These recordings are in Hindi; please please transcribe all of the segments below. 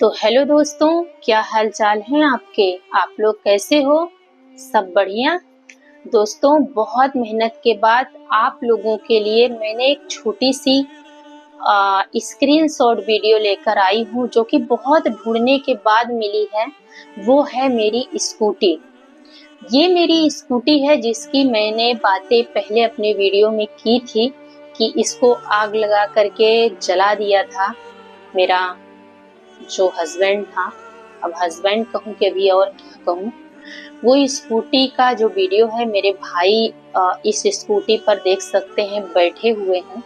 तो हेलो दोस्तों, क्या हाल चाल हैं आपके। आप लोग कैसे हो? सब बढ़िया। दोस्तों, बहुत मेहनत के बाद आप लोगों के लिए मैंने एक छोटी सी स्क्रीन शॉट वीडियो लेकर आई हूँ, जो कि बहुत ढूंढने के बाद मिली है। वो है मेरी स्कूटी। ये मेरी स्कूटी है जिसकी मैंने बातें पहले अपने वीडियो में की थी कि इसको आग लगा करके जला दिया था मेरा जो हस्बैंड था। अब हस्बैंड कहूँ कि अभी और क्या कहूँ। वो स्कूटी का जो वीडियो है, मेरे भाई इस स्कूटी पर देख सकते हैं बैठे हुए हैं।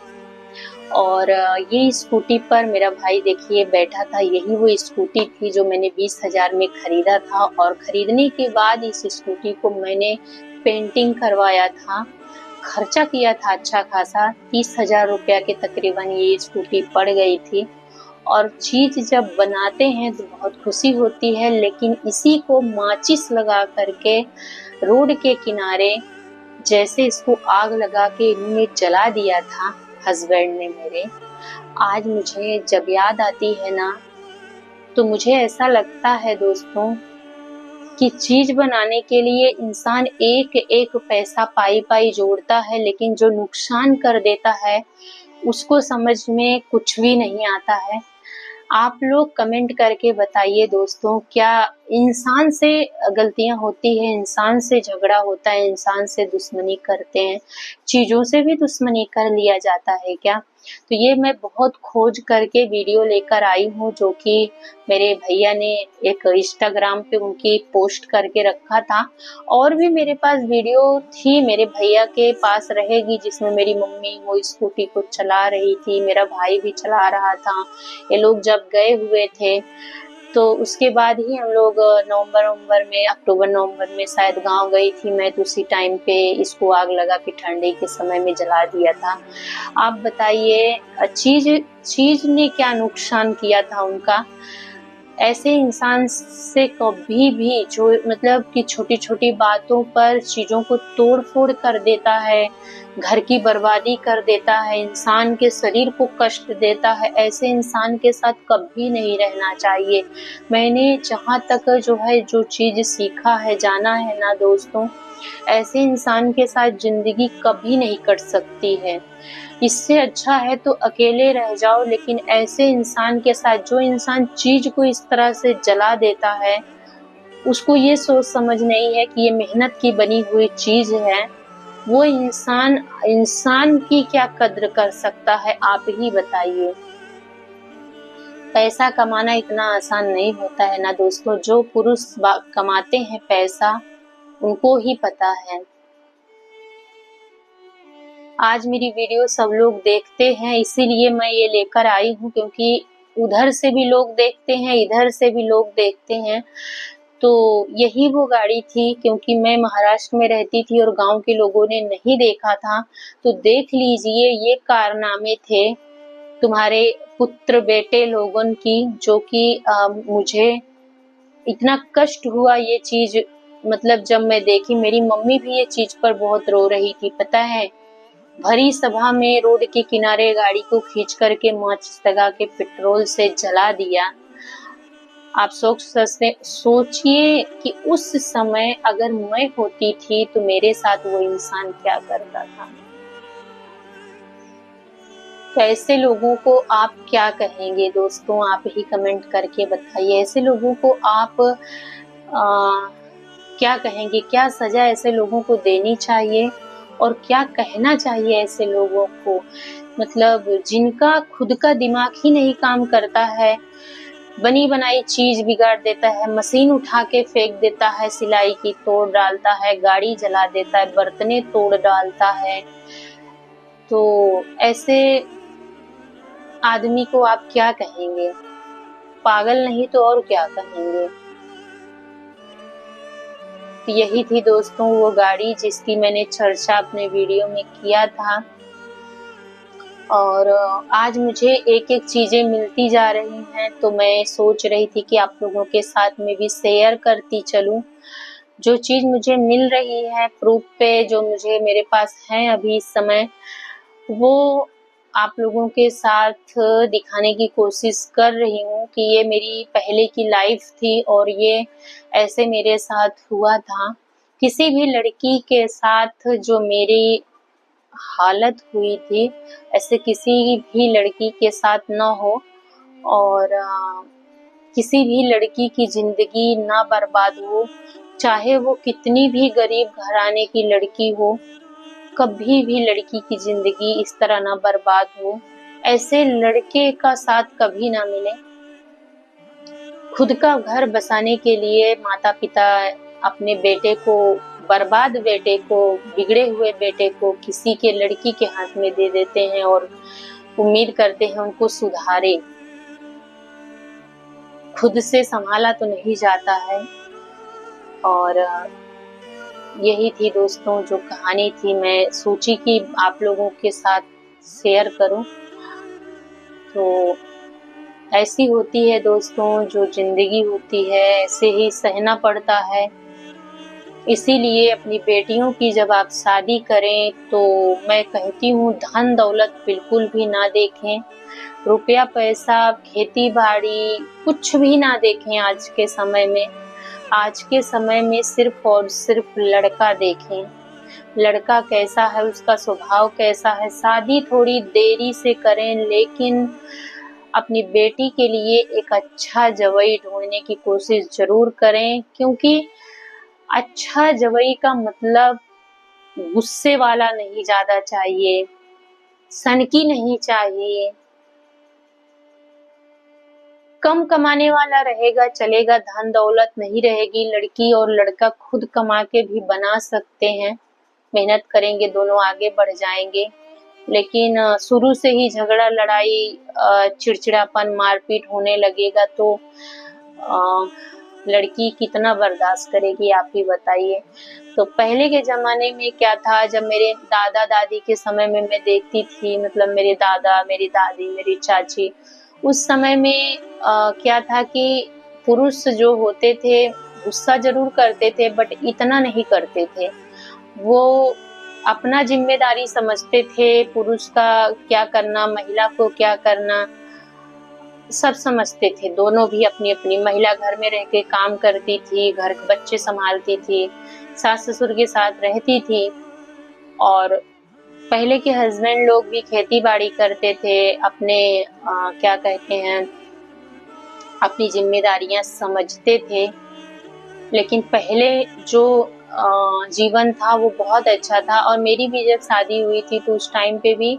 और ये स्कूटी पर मेरा भाई देखिए बैठा था। यही वो स्कूटी थी जो मैंने 20,000 में खरीदा था, और खरीदने के बाद इस स्कूटी को मैंने पेंटिंग करवाया था। खर्चा किया था अच्छा खासा, 30,000 रुपया के तकरीबन ये स्कूटी पड़ गई थी। और चीज जब बनाते हैं तो बहुत खुशी होती है, लेकिन इसी को माचिस लगा करके रोड के किनारे जैसे इसको आग लगा के इन्होंने जला दिया था हस्बैंड ने मेरे। आज मुझे जब याद आती है ना, तो मुझे ऐसा लगता है दोस्तों कि चीज बनाने के लिए इंसान एक एक पैसा पाई पाई जोड़ता है, लेकिन जो नुकसान कर देता है उसको समझ में कुछ भी नहीं आता है। आप लोग कमेंट करके बताइए दोस्तों, क्या इंसान से गलतियां होती है, इंसान से झगड़ा होता है, इंसान से दुश्मनी करते हैं, चीजों से भी दुश्मनी कर लिया जाता है क्या? तो ये मैं बहुत खोज करके वीडियो लेकर आई हूँ, जो कि मेरे भैया ने एक इंस्टाग्राम पे उनकी पोस्ट करके रखा था। और भी मेरे पास वीडियो थी, मेरे भैया के पास रहेगी, जिसमें मेरी मम्मी वो स्कूटी को चला रही थी, मेरा भाई भी चला रहा था। ये लोग जब गए हुए थे तो उसके बाद ही हम लोग अक्टूबर नवंबर में शायद गांव गई थी मैं, तो उसी टाइम पे इसको आग लगा के ठंडी के समय में जला दिया था। आप बताइए, चीज चीज ने क्या नुकसान किया था उनका। ऐसे इंसान से कभी भी जो मतलब कि छोटी छोटी बातों पर चीजों को तोड़ फोड़ कर देता है, घर की बर्बादी कर देता है, इंसान के शरीर को कष्ट देता है, ऐसे इंसान के साथ कभी नहीं रहना चाहिए। मैंने जहाँ तक जो चीज सीखा है, जाना है ना दोस्तों, ऐसे इंसान के साथ जिंदगी कभी नहीं कट सकती है। इससे अच्छा है तो अकेले रह जाओ, लेकिन ऐसे इंसान के साथ, जो इंसान चीज को इस तरह से जला देता है, उसको ये सोच समझ नहीं है कि ये मेहनत की बनी हुई चीज है। वो इंसान इंसान की क्या कद्र कर सकता है, आप ही बताइए। पैसा कमाना इतना आसान नहीं होता है ना दोस्तों। जो पुरुष कमाते हैं पैसा, उनको ही पता है। आज मेरी वीडियो सब लोग देखते हैं, इसीलिए मैं ये लेकर आई हूँ, क्योंकि उधर से भी लोग देखते हैं, इधर से भी लोग देखते हैं। तो यही वो गाड़ी थी, क्योंकि मैं महाराष्ट्र में रहती थी और गांव के लोगों ने नहीं देखा था। तो देख लीजिए, ये कारनामे थे तुम्हारे पुत्र बेटे लोगों की, जो कि मुझे इतना कष्ट हुआ ये चीज। मतलब जब मैं देखी, मेरी मम्मी भी ये चीज पर बहुत रो रही थी, पता है। भरी सभा में रोड के किनारे गाड़ी को खींच करके माचिस लगा के पेट्रोल से जला दिया। आप सोचिए कि उस समय अगर मैं होती थी तो मेरे साथ वो इंसान क्या करता था। तो ऐसे लोगों को आप क्या कहेंगे दोस्तों, आप ही कमेंट करके बताइए। ऐसे लोगों को आप क्या कहेंगे, क्या सजा ऐसे लोगों को देनी चाहिए, और क्या कहना चाहिए ऐसे लोगों को। मतलब जिनका खुद का दिमाग ही नहीं काम करता है, बनी बनाई चीज बिगाड़ देता है, मशीन उठा के फेंक देता है, सिलाई की तोड़ डालता है, गाड़ी जला देता है, बर्तने तोड़ डालता है। तो ऐसे आदमी को आप क्या कहेंगे? पागल नहीं तो और क्या कहेंगे। तो यही थी दोस्तों वो गाड़ी जिसकी मैंने चर्चा अपने वीडियो में किया था। और आज मुझे एक एक चीजें मिलती जा रही हैं, तो मैं सोच रही थी कि आप लोगों के साथ में भी शेयर करती चलूं। जो चीज मुझे मिल रही है प्रूफ पे, जो मुझे मेरे पास है अभी इस समय, वो आप लोगों के साथ दिखाने की कोशिश कर रही हूँ कि ये मेरी पहले की लाइफ थी और ये ऐसे मेरे साथ हुआ था। किसी भी लड़की के साथ जो मेरी हालत हुई थी, ऐसे किसी भी लड़की के साथ ना हो और किसी भी लड़की की ज़िंदगी ना बर्बाद हो, चाहे वो कितनी भी गरीब घराने की लड़की हो, कभी भी लड़की की ज़िंदगी इस तरह ना बर्बाद हो, ऐसे लड़के का साथ कभी ना मिले। खुद का घर बसाने के लिए माता-पिता अपने बेटे को, बर्बाद बेटे को, बिगड़े हुए बेटे को किसी के लड़की के हाथ में दे देते हैं और उम्मीद करते हैं उनको सुधारे। खुद से संभाला तो नहीं जाता है। और यही थी दोस्तों जो कहानी थी, मैं सोची कि आप लोगों के साथ शेयर करूं। तो ऐसी होती है दोस्तों, जो जिंदगी होती है ऐसे ही सहना पड़ता है। इसीलिए अपनी बेटियों की जब आप शादी करें तो मैं कहती हूँ धन दौलत बिल्कुल भी ना देखें, रुपया पैसा, खेती बाड़ी कुछ भी ना देखें। आज के समय में, आज के समय में सिर्फ और सिर्फ लड़का देखें। लड़का कैसा है, उसका स्वभाव कैसा है। शादी थोड़ी देरी से करें, लेकिन अपनी बेटी के लिए एक अच्छा जवाई ढूंढने की कोशिश जरूर करें, क्योंकि अच्छा जवाई का मतलब गुस्से वाला नहीं ज्यादा चाहिए, सनकी नहीं चाहिए, कम कमाने वाला रहेगा चलेगा, धन दौलत नहीं रहेगी। लड़की और लड़का खुद कमा के भी बना सकते हैं, मेहनत करेंगे दोनों आगे बढ़ जाएंगे। लेकिन शुरू से ही झगड़ा लड़ाई, चिड़चिड़ापन, मारपीट होने लगेगा तो लड़की कितना बर्दाश्त करेगी, आप ही बताइए। तो पहले के जमाने में क्या था, जब मेरे दादा दादी के समय में मैं देखती थी, मतलब मेरे दादा, मेरी दादी, मेरी चाची, उस समय में क्या था कि पुरुष जो होते थे गुस्सा जरूर करते थे बट इतना नहीं करते थे। वो अपना जिम्मेदारी समझते थे, पुरुष का क्या करना, महिला को क्या करना, सब समझते थे। दोनों भी अपनी अपनी, महिला घर में रह के काम करती थी, घर के बच्चे संभालती थी, सास ससुर के साथ रहती थी। और पहले के हस्बैंड लोग भी खेती बाड़ी करते थे, अपने क्या कहते हैं, अपनी जिम्मेदारियां समझते थे। लेकिन पहले जो जीवन था वो बहुत अच्छा था। और मेरी भी जब शादी हुई थी तो उस टाइम पे भी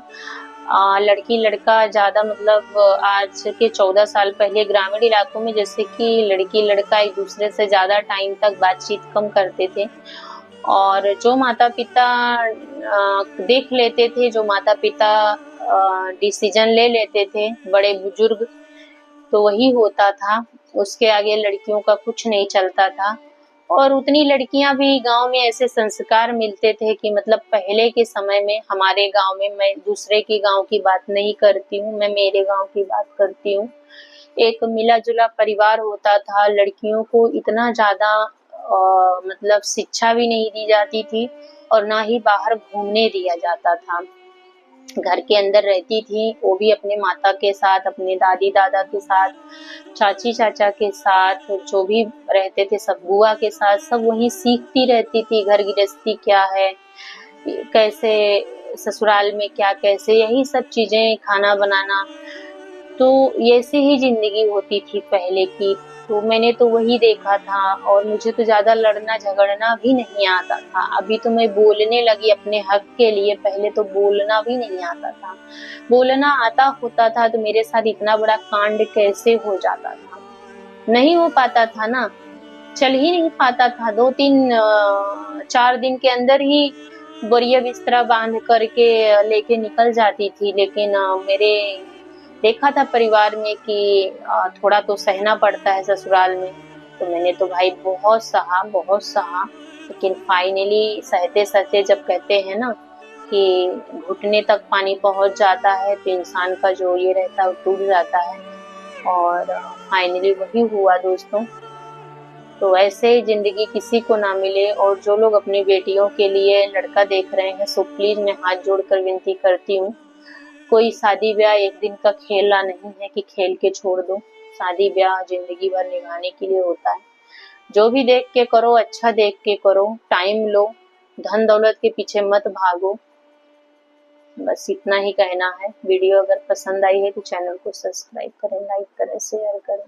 लड़की लड़का ज्यादा, मतलब आज के 14 साल पहले ग्रामीण इलाकों में जैसे कि लड़की लड़का एक दूसरे से ज्यादा टाइम तक बातचीत कम करते थे। और जो माता पिता देख लेते थे, जो माता पिता डिसीजन ले लेते थे, बड़े बुजुर्ग, तो वही होता था। उसके आगे लड़कियों का कुछ नहीं चलता था। और उतनी लड़कियां भी, गांव में ऐसे संस्कार मिलते थे कि मतलब पहले के समय में हमारे गांव में, मैं दूसरे के गांव की बात नहीं करती हूँ, मैं मेरे गांव की बात करती हूँ, एक मिला जुला परिवार होता था। लड़कियों को इतना ज्यादा मतलब शिक्षा भी नहीं दी जाती थी और ना ही बाहर घूमने दिया जाता था। घर के अंदर रहती थी, वो भी अपने माता के साथ, अपने दादी दादा के साथ, चाची चाचा के साथ, जो भी रहते थे सब, बुआ के साथ, सब वही सीखती रहती थी। घर गृहस्थी क्या है, कैसे ससुराल में क्या, कैसे, यही सब चीजें, खाना बनाना। तो ऐसी ही जिंदगी होती थी पहले की। तो मैंने तो वही देखा था और मुझे तो ज्यादा लड़ना झगड़ना भी नहीं आता था। अभी तो मैं बोलने लगी अपने हक के लिए, पहले तो बोलना भी नहीं आता था। बोलना आता होता था तो मेरे साथ इतना बड़ा कांड कैसे हो जाता था, नहीं हो पाता था ना, चल ही नहीं पाता था। 4 दिन के अंदर ही बोरिया बिस्तरा बांध करके लेके निकल जाती थी। लेकिन मेरे देखा था परिवार में कि थोड़ा तो सहना पड़ता है ससुराल में। तो मैंने तो भाई बहुत सहा, बहुत सहा। लेकिन फाइनली सहते सहते, जब कहते हैं ना कि घुटने तक पानी पहुंच जाता है तो इंसान का जो ये रहता है वो टूट जाता है। और फाइनली वही हुआ दोस्तों। तो ऐसे जिंदगी किसी को ना मिले। और जो लोग अपनी बेटियों के लिए लड़का देख रहे हैं, सो प्लीज मैं हाथ जोड़कर विनती करती हूँ कोई शादी ब्याह एक दिन का खेला नहीं है कि खेल के छोड़ दो। शादी ब्याह जिंदगी भर निभाने के लिए होता है। जो भी देख के करो अच्छा देख के करो, टाइम लो, धन दौलत के पीछे मत भागो। बस इतना ही कहना है। वीडियो अगर पसंद आई है तो चैनल को सब्सक्राइब करें, लाइक करें, शेयर करें।